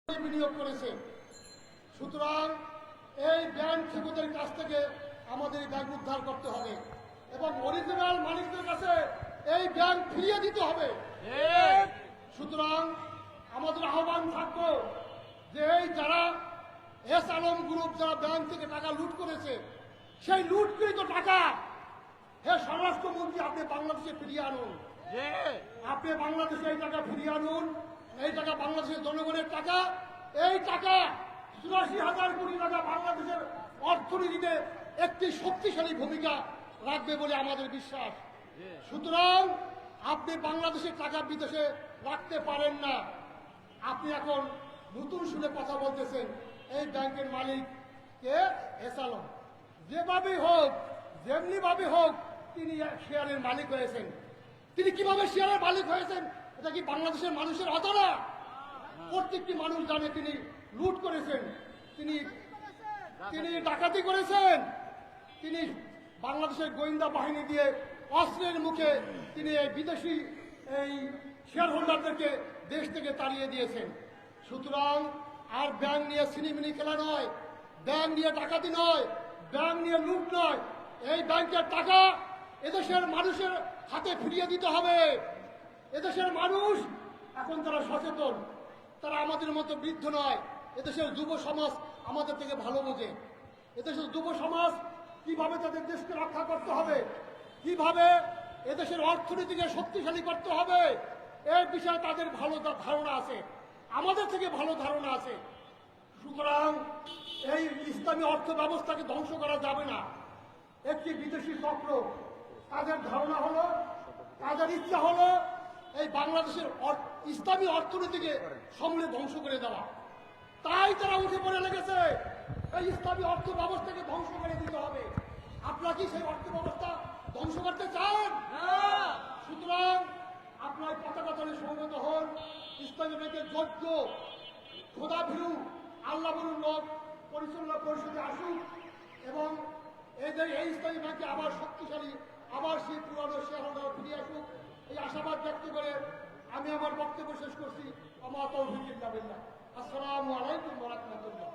বিনিয়োগ করেছে। সুতরাং এই ব্যাংক ঠিকাদারদের কাছ থেকে আমাদের এই ব্যাংক উদ্ধার করতে হবে এবং অরিজিনাল মালিকদের কাছে এই ব্যাংক ফিরিয়ে দিতে হবে। সুতরাং আমাদের আহ্বান থাকবো যে এই যারা এস আলম গ্রুপ যারা ব্যাংক থেকে টাকা লুট করেছে, সেই লুটকৃত টাকা হে স্বরাষ্ট্রমন্ত্রী আপনি বাংলাদেশে ফিরিয়ে আনুন। আপনি বাংলাদেশে এই টাকা ফিরিয়ে আনুন। এই টাকা বাংলাদেশের জনগণের টাকা। এই টাকা ৮৪,০০০ কোটি টাকা বাংলাদেশের অর্থনীতিতে একটি শক্তিশালী ভূমিকা রাখবে বলে আমাদের বিশ্বাস। সুতরাং আপনি বাংলাদেশের টাকা বিদেশে রাখতে পারেন না। আপনি এখন নতুন সুরে কথা বলতেছেন এই ব্যাংকের মালিক কে এস আলম। যেভাবেই হোক যেমনি ভাবে হোক তিনি শেয়ারের মালিক হয়েছেন। তিনি কিভাবে শেয়ারের মালিক হয়েছেন এটা কি বাংলাদেশের মানুষের অজানা? প্রত্যেকটি মানুষ জানে তিনি লুট করেছেন, তিনি ডাকাতি করেছেন, তিনি বাংলাদেশের গোয়েন্দা বাহিনী দিয়ে অস্ত্রের মুখে তিনি এই বিদেশি এই শেয়ার হোল্ডারদেরকে দেশ থেকে তাড়িয়ে দিয়েছেন। সুতরাং আর ব্যাংক নিয়ে সিনিমিনি খেলা নয়, ব্যাংক নিয়ে ডাকাতি নয়, ব্যাংক নিয়ে লুট নয়। এই ব্যাংকের টাকা এদেশের মানুষের হাতে ফিরিয়ে দিতে হবে। এদেশের মানুষ এখন তারা সচেতন, তারা আমাদের মতো বৃদ্ধ নয়। এদেশের যুব সমাজ আমাদের থেকে ভালো বোঝে। এদেশের যুব সমাজ কিভাবে তাদের দেশকে রক্ষা করতে হবে, কিভাবে এদেশের অর্থনীতিকে শক্তিশালী করতে হবে, এই বিষয়ে তাদের ভালো ধারণা আছে, আমাদের থেকে ভালো ধারণা আছে। সুতরাং এই ইসলামী অর্থ ব্যবস্থাকে ধ্বংস করা যাবে না। একটি বিদেশি চক্র তাদের ধারণা হলো, তাদের ইচ্ছা হলো এই বাংলাদেশের ইসলামী অর্থনীতিকে সমূলে ধ্বংস করে দেওয়া। তাই তারা উঠে পড়ে লেগেছে এই ইসলামী অর্থ ব্যবস্থাকে ধ্বংস করে দিতে হবে। আপনারা কি সেই অর্থ ব্যবস্থা ধ্বংস করতে চান? সুতরাং আপনার পতাকা তলে সমবেত হন। ইসলামী ব্যাংকের যোগ্য খোদাভীরু আল্লাহ বলুন লোক পরিচালনা পরিষদে আসুক এবং এই ইসলামী ব্যাংকে আবার শক্তিশালী, আবার সেই পুরানো শেয়ার হোল্ডার ফিরে আসুক, এই আশাবাদ ব্যক্ত করে আমি আমার বক্তব্য শেষ করছি। আমার তৌফিক ইল্লা বিল্লাহ। আসসালামু আলাইকুম ওয়া রাহমাতুল্লাহ।